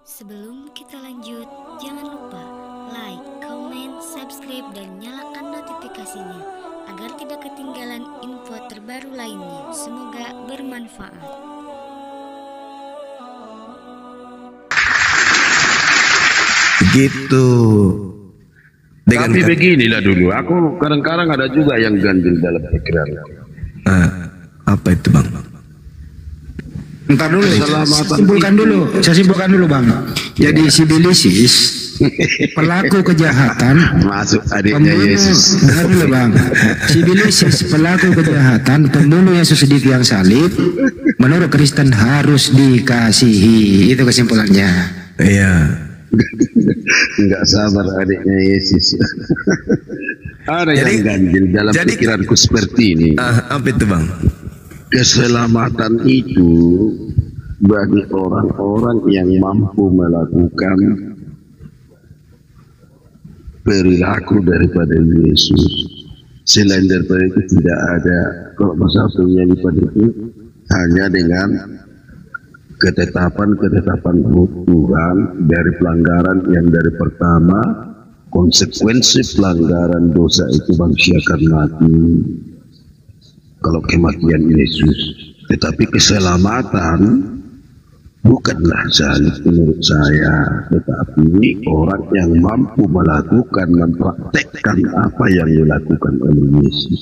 Sebelum kita lanjut, jangan lupa like, comment, subscribe, dan nyalakan notifikasinya agar tidak ketinggalan info terbaru lainnya. Semoga bermanfaat. Gitu. Tapi beginilah dulu, aku kadang-kadang ada juga yang ganjil dalam pikiran. Apa itu bang? Entar dulu, saya simpulkan dulu bang. Jadi si Bilisis pelaku kejahatan, Masuk adiknya Yesus. Dengar dulu bang. Si Bilisis pelaku kejahatan, pembunuh Yesus di tiang salib, menurut Kristen harus dikasihi. Itu kesimpulannya. Iya. Enggak sabar adiknya Yesus. Ada yang ganjil dalam pikiranku seperti ini. Apa itu bang? Keselamatan itu bagi orang-orang yang mampu melakukan perilaku daripada Yesus. Selain daripada itu tidak ada. Kalau masalah daripada itu hanya dengan ketetapan Tuhan dari pelanggaran yang dari pertama, konsekuensi pelanggaran dosa itu manusia akan mati kalau kematian Yesus. Tetapi keselamatan bukanlah salib menurut saya, tetapi orang yang mampu melakukan, mempraktekkan apa yang dilakukan oleh Yesus.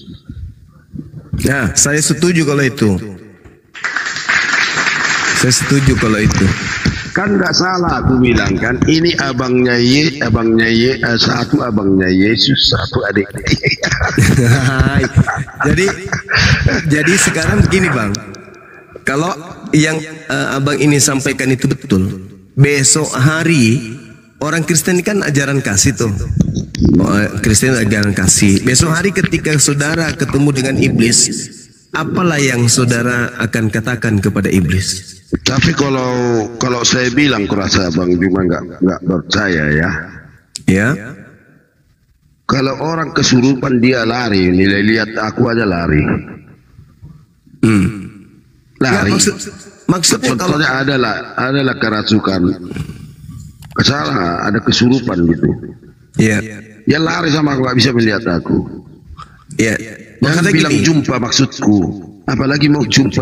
Nah, saya setuju kalau itu. Saya setuju kalau itu. Kan nggak salah aku bilang kan, ini satu abangnya Yesus, satu adiknya. jadi sekarang begini bang, kalau yang abang ini sampaikan itu betul, besok hari orang Kristen kan ajaran kasih tuh. Kristen ajaran kasih. Besok hari ketika saudara ketemu dengan iblis, apalah yang saudara akan katakan kepada iblis? Tapi kalau saya bilang, kurasa Bang Juma nggak percaya ya. Ya. Kalau orang kesurupan dia lari, nilai lihat aku aja lari. Lari. Ya, maksudnya contohnya adalah kerasukan. Kesalah, ada kesurupan gitu. Iya. Ya lari sama aku, nggak bisa melihat aku. Iya. Jangan bilang gini, jumpa maksudku. Apalagi mau jumpa.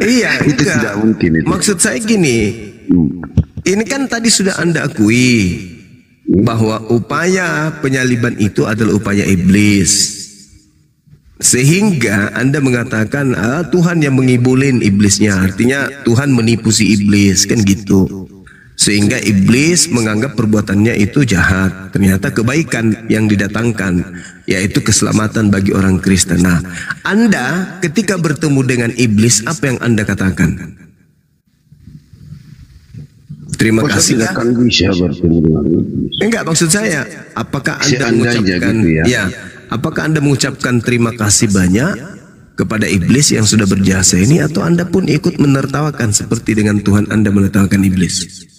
Iya, itu tidak mungkin itu. Maksud saya gini, ini kan tadi sudah Anda akui bahwa upaya penyaliban itu adalah upaya iblis. Sehingga Anda mengatakan Tuhan yang mengibulin iblisnya, artinya Tuhan menipu si iblis, kan gitu. Sehingga iblis menganggap perbuatannya itu jahat. Ternyata kebaikan yang didatangkan, yaitu keselamatan bagi orang Kristen. Nah, Anda ketika bertemu dengan iblis, apa yang Anda katakan? Terima kasih. Enggak, maksud saya, apakah Anda mengucapkan gitu ya? Apakah Anda mengucapkan terima kasih banyak kepada iblis yang sudah berjasa ini, atau Anda pun ikut menertawakan seperti dengan Tuhan Anda menertawakan iblis?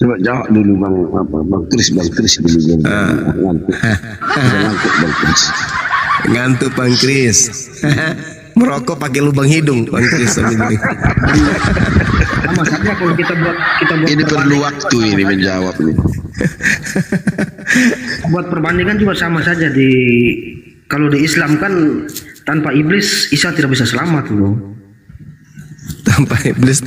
Coba jawab dulu Bang Kris dulu. Ngantuk Bang Kris. Ngantuk Bang Kris. Merokok pakai lubang hidung Bang Kris. Sama saja kalau kita buat ini perlu waktu ini menjawab nih. Buat perbandingan juga sama saja kalau di Islam kan tanpa iblis Isa tidak bisa selamat loh. Tanpa iblis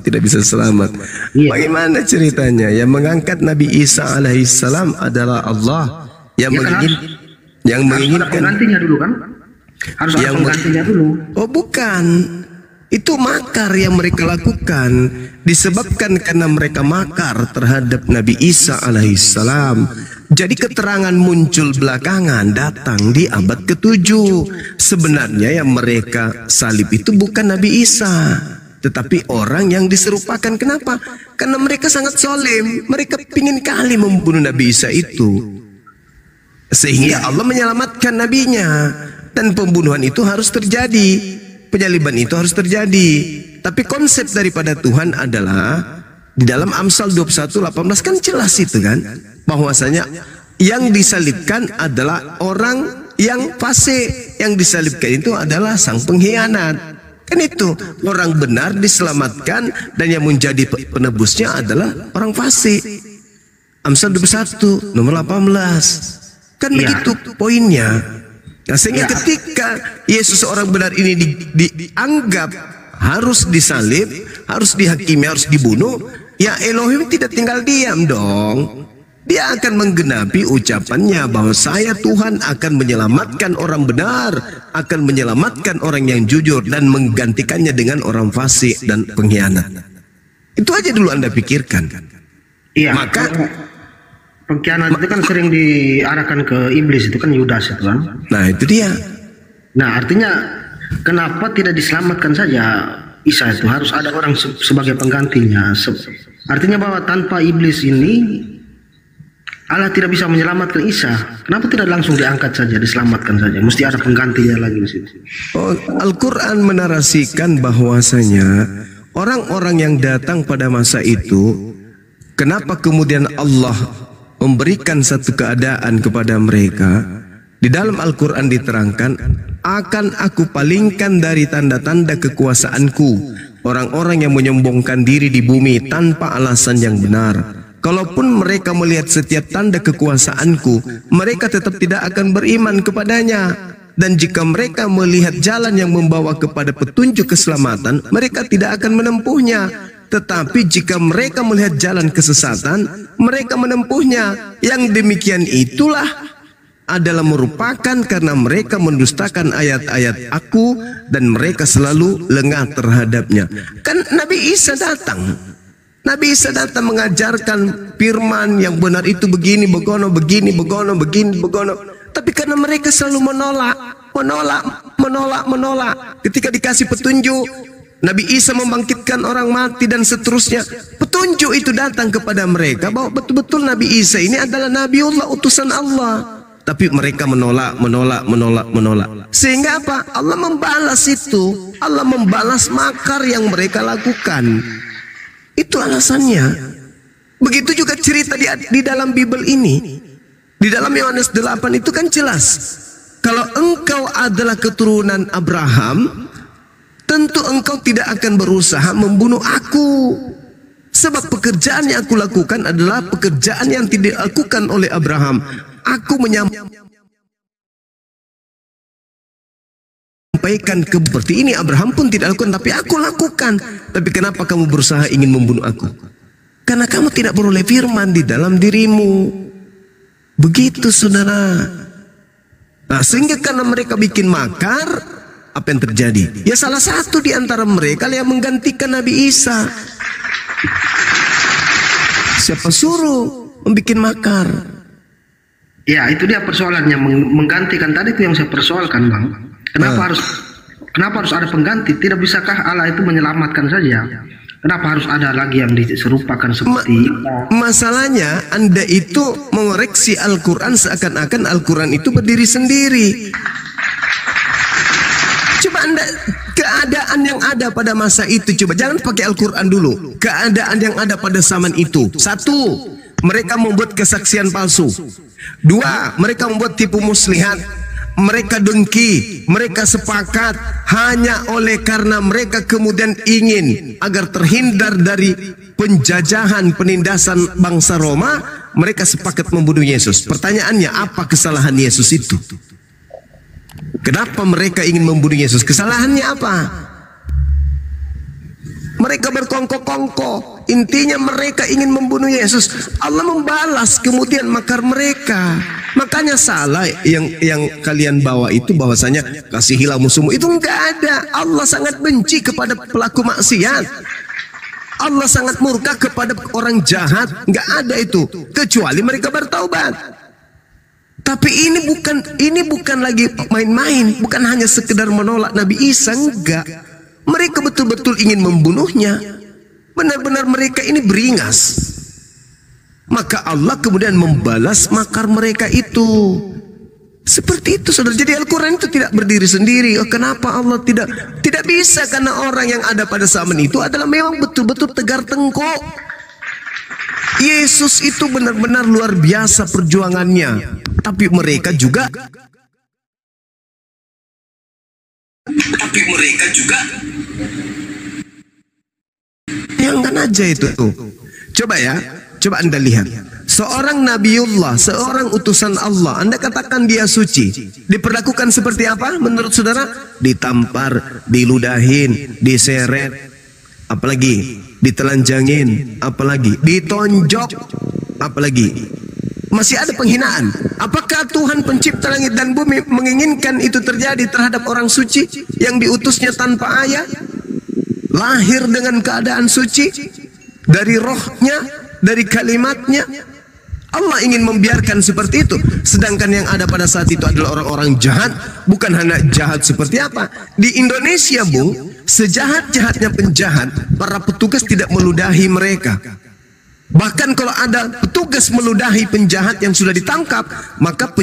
tidak bisa selamat. Iya. Bagaimana ceritanya? Yang mengangkat Nabi Isa alaihissalam adalah Allah yang menginginkan. Penggantinya dulu kan? Harus ada penggantinya dulu. Oh bukan. Itu makar yang mereka lakukan, disebabkan karena mereka makar terhadap Nabi Isa alaihissalam. Jadi keterangan muncul belakangan, datang di abad ke-7. Sebenarnya yang mereka salib itu bukan Nabi Isa, tetapi orang yang diserupakan. Kenapa? Karena mereka sangat solim. Mereka ingin kali membunuh Nabi Isa itu, sehingga Allah menyelamatkan nabinya. Dan pembunuhan itu harus terjadi, penyaliban itu harus terjadi. Tapi konsep daripada Tuhan adalah di dalam Amsal 21:18 kan jelas itu kan, bahwasanya yang disalibkan adalah orang yang fasik, yang disalibkan itu adalah sang pengkhianat. Kan itu, orang benar diselamatkan dan yang menjadi penebusnya adalah orang fasik. Amsal 21 nomor 18. Kan begitu poinnya. Nah, sehingga ketika Yesus seorang benar ini dianggap harus disalib, harus dihakimi, harus dibunuh, ya Elohim tidak tinggal diam dong. Dia akan menggenapi ucapannya bahwa saya Tuhan akan menyelamatkan orang benar, akan menyelamatkan orang yang jujur dan menggantikannya dengan orang fasik dan pengkhianat. Itu aja dulu Anda pikirkan. Iya. Maka pengkhianat itu kan sering diarahkan ke iblis, itu kan Yudas itu kan. Nah itu dia. Nah artinya kenapa tidak diselamatkan saja Isa itu, harus ada orang sebagai penggantinya. Artinya bahwa tanpa iblis ini Allah tidak bisa menyelamatkan Isa. Kenapa tidak langsung diangkat saja, diselamatkan saja? Mesti ada penggantinya lagi di situ. Oh, Al-Quran menarasikan bahwasanya orang-orang yang datang pada masa itu, kenapa kemudian Allah memberikan satu keadaan kepada mereka? Di dalam Al-Quran diterangkan, akan aku palingkan dari tanda-tanda kekuasaanku orang-orang yang menyombongkan diri di bumi tanpa alasan yang benar. Kalaupun mereka melihat setiap tanda kekuasaanku, mereka tetap tidak akan beriman kepadanya. Dan jika mereka melihat jalan yang membawa kepada petunjuk keselamatan, mereka tidak akan menempuhnya. Tetapi jika mereka melihat jalan kesesatan, mereka menempuhnya. Yang demikian itulah adalah merupakan karena mereka mendustakan ayat-ayat aku dan mereka selalu lengah terhadapnya. Kan Nabi Isa datang. Nabi Isa datang mengajarkan firman yang benar itu begini, begono, begini, begono, begini, begono. Tapi karena mereka selalu menolak. Ketika dikasih petunjuk, Nabi Isa membangkitkan orang mati dan seterusnya. Petunjuk itu datang kepada mereka bahwa betul-betul Nabi Isa ini adalah Nabiullah, utusan Allah. Tapi mereka menolak. Sehingga apa? Allah membalas itu. Allah membalas makar yang mereka lakukan. Itu alasannya. Begitu juga cerita di dalam Bible ini. Di dalam Yohanes 8 itu kan jelas. Kalau engkau adalah keturunan Abraham, tentu engkau tidak akan berusaha membunuh aku. Sebab pekerjaan yang aku lakukan adalah pekerjaan yang tidak dilakukan oleh Abraham. Aku menyampaikan seperti ini, Abraham pun tidak lakukan, tapi aku lakukan. Tapi kenapa kamu berusaha ingin membunuh aku? Karena kamu tidak beroleh firman di dalam dirimu. Begitu saudara. Nah, sehingga karena mereka bikin makar, apa yang terjadi? Ya salah satu di antara mereka yang menggantikan Nabi Isa. Siapa suruh membikin makar? Ya itu dia persoalannya, menggantikan. Tadi itu yang saya persoalkan Bang. Kenapa harus ada pengganti? Tidak bisakah Allah itu menyelamatkan saja? Kenapa harus ada lagi yang diserupakan seperti masalahnya Anda itu mengoreksi Al-Quran seakan-akan Al-Quran itu berdiri sendiri. Coba Anda, keadaan yang ada pada masa itu, coba jangan pakai Al-Quran dulu. Keadaan yang ada pada zaman itu. Satu, mereka membuat kesaksian palsu. Dua, mereka membuat tipu muslihat. Mereka dengki, mereka sepakat hanya oleh karena mereka kemudian ingin agar terhindar dari penjajahan, penindasan bangsa Roma, mereka sepakat membunuh Yesus. Pertanyaannya, apa kesalahan Yesus itu? Kenapa mereka ingin membunuh Yesus? Kesalahannya apa? Mereka berkongkok-kongkok. Intinya mereka ingin membunuh Yesus. Allah membalas kemudian makar mereka. Makanya salah yang kalian bawa itu bahwasanya kasihilah musuhmu. Itu enggak ada. Allah sangat benci kepada pelaku maksiat. Allah sangat murka kepada orang jahat. Enggak ada itu kecuali mereka bertaubat. Tapi ini bukan lagi main-main, bukan hanya sekedar menolak Nabi Isa, enggak. Mereka betul-betul ingin membunuhnya. Benar-benar mereka ini beringas. Maka Allah kemudian membalas makar mereka itu. Seperti itu saudara. Jadi Al-Quran itu tidak berdiri sendiri. Oh, kenapa Allah tidak bisa? Karena orang yang ada pada zaman itu adalah memang betul-betul tegar tengkuk. Yesus itu benar-benar luar biasa perjuangannya. Tapi mereka juga Bayangkan aja itu tuh. Coba ya, coba Anda lihat. Seorang Nabiullah, seorang utusan Allah, Anda katakan dia suci, diperlakukan seperti apa menurut saudara? Ditampar, diludahin, diseret, apalagi ditelanjangin, apalagi ditonjok, apalagi masih ada penghinaan. Apakah Tuhan pencipta langit dan bumi menginginkan itu terjadi terhadap orang suci yang diutusnya tanpa ayah, lahir dengan keadaan suci dari rohnya, dari kalimatnya? Allah ingin membiarkan seperti itu. Sedangkan yang ada pada saat itu adalah orang-orang jahat. Bukan hanya jahat seperti apa. Di Indonesia, Bung, sejahat-jahatnya penjahat, para petugas tidak meludahi mereka. Bahkan kalau ada petugas meludahi penjahat yang sudah ditangkap, maka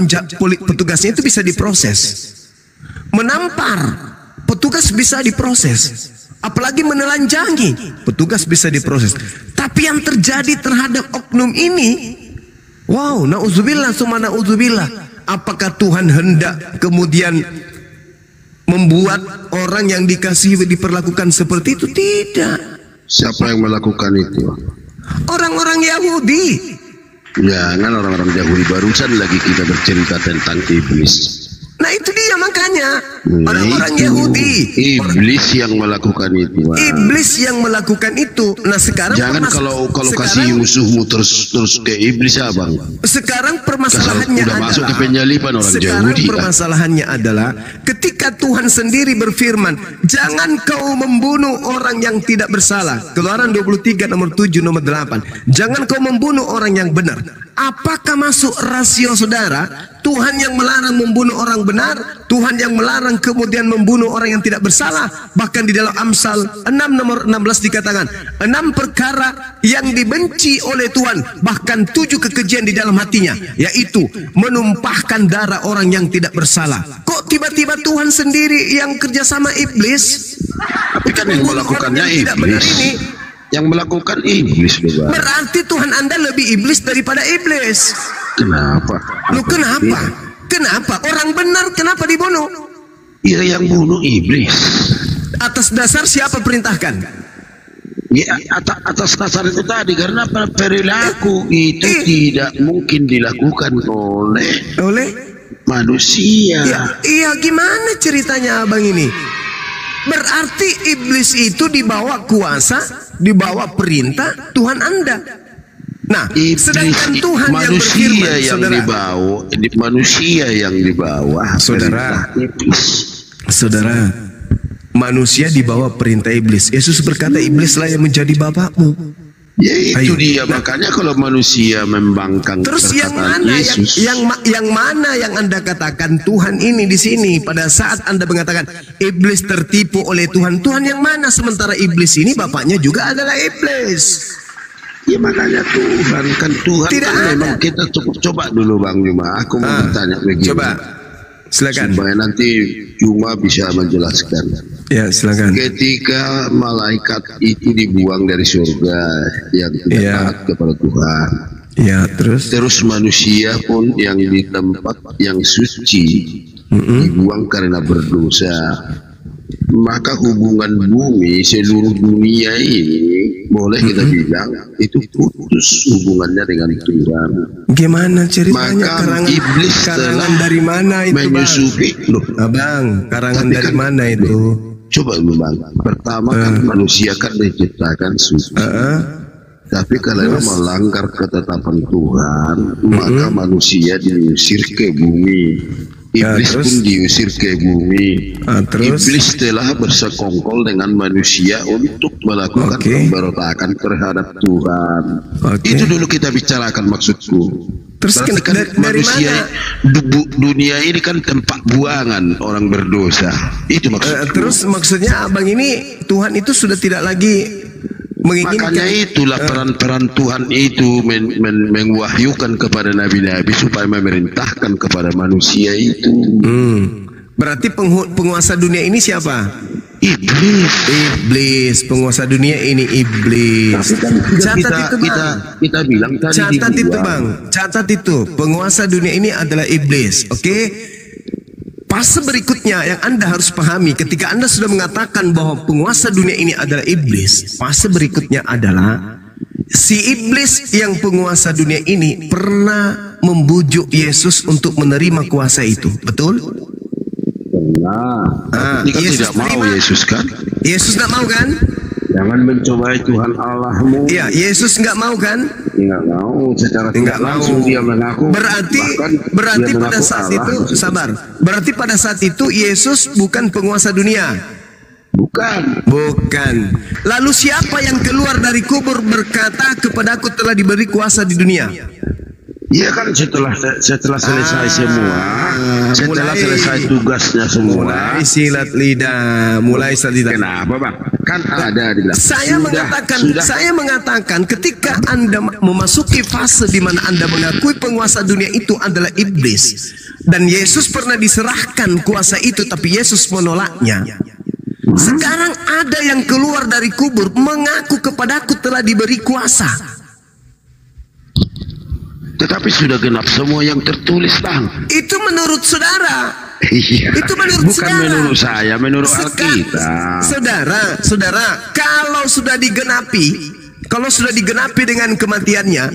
petugasnya itu bisa diproses. Menampar, petugas bisa diproses. Apalagi menelanjangi, petugas bisa diproses. Tapi yang terjadi terhadap oknum ini, wow, na'udzubillah summa na'udzubillah. Apakah Tuhan hendak kemudian membuat orang yang dikasihi diperlakukan seperti itu? Tidak. Siapa yang melakukan itu? Orang-orang Yahudi. Jangan orang-orang Yahudi, barusan lagi kita bercerita tentang iblis. Nah itu dia makanya orang-orang Yahudi, iblis yang melakukan itu. Iblis yang melakukan itu. Nah sekarang jangan kalau kasih musuhmu terus ke iblis, abang. Sekarang permasalahannya adalah masuk ke penyalipan orang sekarang Yahudi. Permasalahannya adalah ketika Tuhan sendiri berfirman, jangan kau membunuh orang yang tidak bersalah. Keluaran 23 nomor 7 nomor 8. Jangan kau membunuh orang yang benar. Apakah masuk rasio saudara? Tuhan yang melarang membunuh orang benar, Tuhan yang melarang kemudian membunuh orang yang tidak bersalah. Bahkan di dalam Amsal 6 nomor 16 dikatakan 6 perkara yang dibenci oleh Tuhan, bahkan 7 kekejian di dalam hatinya, yaitu menumpahkan darah orang yang tidak bersalah. Kok tiba-tiba Tuhan sendiri yang kerjasama iblis? Tapi kan yang melakukannya iblis. Yang melakukan iblis juga. Berarti Tuhan Anda lebih iblis daripada iblis. Kenapa? Lu kenapa? Kenapa? Orang benar kenapa dibunuh? Ya yang bunuh iblis. Atas dasar siapa perintahkan? Ya atas dasar itu tadi, karena perilaku itu tidak mungkin dilakukan oleh manusia. Iya, gimana ceritanya abang ini? Berarti iblis itu dibawa kuasa, dibawa perintah Tuhan Anda. Nah, sedangkan Tuhan yang berfirman, manusia yang dibawa saudara, manusia dibawa perintah iblis. Yesus berkata, iblislah yang menjadi bapakmu. Ya itu dia, makanya kalau manusia membangkang terus yang mana Yesus, yang mana yang Anda katakan Tuhan ini di sini pada saat Anda mengatakan iblis tertipu oleh Tuhan? Tuhan yang mana, sementara iblis ini bapaknya juga adalah iblis? Ya makanya Tuhan tidak kan ada. Memang kita cukup coba dulu Bang Juma. Aku mau bertanya begini. Coba, silakan. Supaya nanti Juma bisa menjelaskan. Ya, silakan. Ketika malaikat itu dibuang dari surga yang tidak taat kepada Tuhan. Ya, terus manusia pun yang di tempat yang suci dibuang karena berdosa. Maka hubungan bumi, seluruh dunia ini boleh kita bilang itu putus hubungannya dengan Tuhan. Gimana ceritanya? Maka iblis karangan dari mana itu, menyusupi Bang? Karangan dari mana itu? Coba dulu Bang. Pertama kan manusia kan diciptakan suci. Tapi kalau melanggar ketetapan Tuhan, maka manusia diusir ke bumi. Iblis pun diusir ke bumi. Iblis telah bersekongkol dengan manusia untuk melakukan pemberontakan terhadap Tuhan. Itu dulu kita bicarakan maksudku. Terus kan manusia dunia ini kan tempat buangan orang berdosa. Itu maksudku. Terus maksudnya abang ini Tuhan itu sudah tidak lagi menginginkan. Makanya itulah peran-peran Tuhan itu mengwahyukan kepada nabi-nabi supaya memerintahkan kepada manusia itu. Berarti penguasa dunia ini siapa? Iblis. Penguasa dunia ini iblis. Catat itu Bang. Kita bilang tadi. Catat itu Bang. Catat itu. Penguasa dunia ini adalah iblis. Oke? Fase berikutnya yang Anda harus pahami ketika Anda sudah mengatakan bahwa penguasa dunia ini adalah iblis, fase berikutnya adalah si iblis yang penguasa dunia ini pernah membujuk Yesus untuk menerima kuasa itu. Betul? Nah, ini kan Yesus tidak mau terima. Yesus kan? Yesus nggak mau kan? Jangan mencobai Tuhan Allahmu. Iya, Yesus nggak mau kan? Nggak mau, secara tidak langsung dia mengaku. Berarti dia pada mengaku saat Allah. itu sabar. Berarti pada saat itu Yesus bukan penguasa dunia. Bukan. Bukan. Lalu siapa yang keluar dari kubur berkata kepadaku telah diberi kuasa di dunia? Iya kan setelah selesai semua, setelah selesai tugasnya semua. Mulai silat lidah. Kenapa bang? Kan ada di dalam. Saya mengatakan ketika Anda memasuki fase di mana Anda mengakui penguasa dunia itu adalah iblis, dan Yesus pernah diserahkan kuasa itu tapi Yesus menolaknya. Sekarang ada yang keluar dari kubur mengaku kepadaku telah diberi kuasa. Tetapi sudah genap semua yang tertulis bang. Itu menurut saudara. Iya. Itu menurut bukan saudara. menurut saya, menurut Alkitab. Saudara, kalau sudah digenapi dengan kematiannya,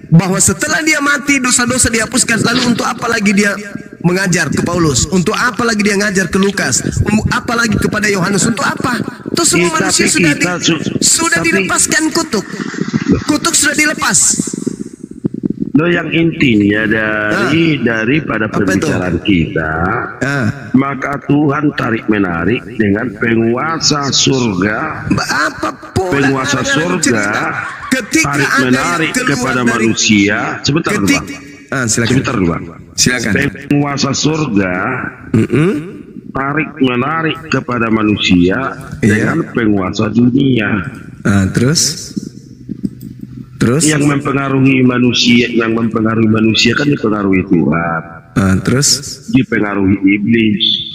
bahwa setelah dia mati dosa-dosa dihapuskan, lalu untuk apa lagi dia mengajar ke Paulus? Untuk apa lagi dia ngajar ke Lukas? Apa lagi kepada Yohanes? Untuk apa? Itu semua manusia sudah dilepaskan kutuk. Kutuk sudah dilepas. Loh, yang intinya daripada pembicaraan kita, maka Tuhan tarik menarik dengan penguasa surga, penguasa surga tarik menarik kepada manusia. Sebentar dulu, Bang. Silakan. Penguasa surga tarik menarik kepada manusia dengan penguasa dunia. Terus yang mempengaruhi manusia kan dipengaruhi Tuhan. Dipengaruhi iblis.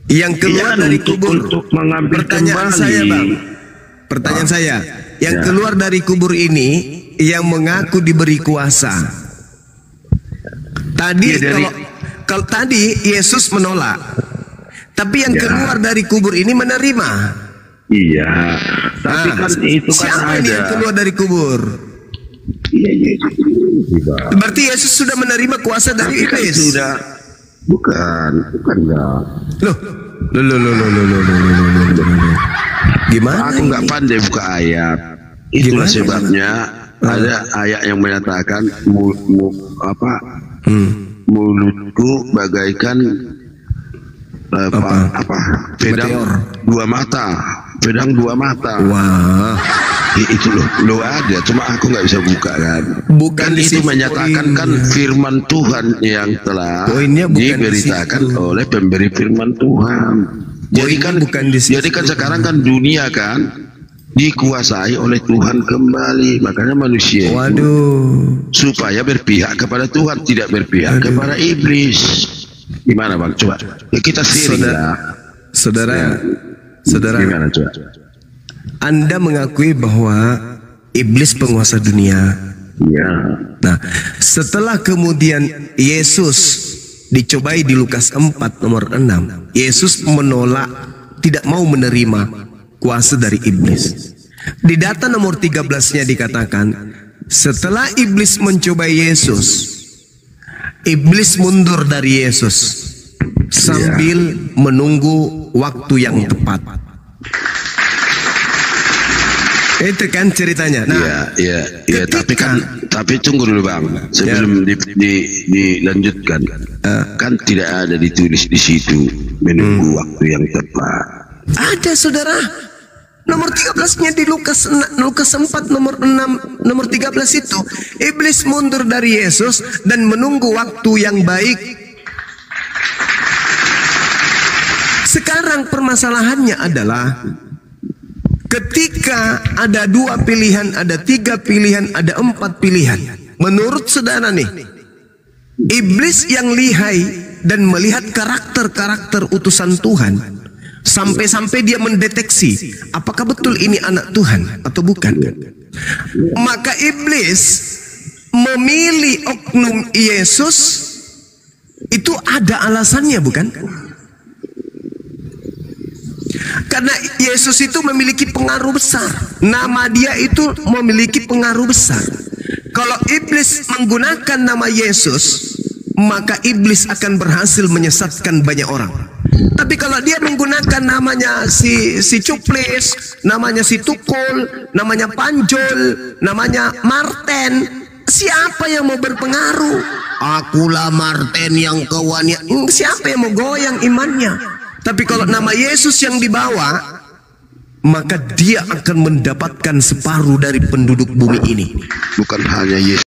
Yang keluar dari kubur untuk mengambil pertanyaan kembali. saya, Bang. Pertanyaan saya, yang keluar dari kubur ini yang mengaku diberi kuasa. Tadi kalau tadi Yesus menolak. Tapi yang keluar dari kubur ini menerima. Iya, tapi kan itu kan siapa ada. yang keluar dari kubur? Iya. Berarti Yesus sudah menerima kuasa dari iblis. Sudah. Bukan enggak. Loh. Gimana? Aku nggak pandai buka ayat. Itulah sebabnya ada ayat yang menyatakan mulutku bagaikan pedang dua mata. Wah. Itu loh ada, cuma aku nggak bisa buka kan. Bukan itu menyatakan kan firman Tuhan yang telah diberitakan oleh pemberi firman Tuhan. Jadi kan sekarang kan dunia kan dikuasai oleh Tuhan kembali, makanya manusia supaya berpihak kepada Tuhan, tidak berpihak kepada iblis. Gimana bang? Coba kita sharing saudara. Gimana coba? Anda mengakui bahwa iblis penguasa dunia. Ya. Nah, setelah kemudian Yesus dicobai di Lukas 4 nomor 6, Yesus menolak, tidak mau menerima kuasa dari iblis. Di data nomor 13-nya dikatakan, setelah iblis mencobai Yesus, iblis mundur dari Yesus sambil menunggu waktu yang tepat. Itu kan ceritanya. Nah, iya. Tapi tunggu dulu bang, sebelum dilanjutkan, kan tidak ada ditulis di situ menunggu waktu yang tepat. Ada saudara. Nomor 13-nya di Lukas 4 nomor 6 nomor 13 itu, iblis mundur dari Yesus dan menunggu waktu yang baik. Sekarang permasalahannya adalah ketika ada 2 pilihan, ada 3 pilihan, ada 4 pilihan. Menurut saudara nih, iblis yang lihai dan melihat karakter-karakter utusan Tuhan, sampai-sampai dia mendeteksi apakah betul ini anak Tuhan atau bukan. Maka iblis memilih oknum Yesus Itu ada alasannya, bukan? Karena Yesus itu memiliki pengaruh besar. Nama dia itu memiliki pengaruh besar. Kalau iblis menggunakan nama Yesus, maka iblis akan berhasil menyesatkan banyak orang. Tapi kalau dia menggunakan namanya si Cuplis, namanya si Tukul, namanya Panjol, namanya Marten, siapa yang mau berpengaruh? Akulah Marten yang kawannya. Siapa yang mau goyang imannya? Tapi kalau nama Yesus yang dibawa, maka dia akan mendapatkan separuh dari penduduk bumi ini. Bukan hanya Yesus.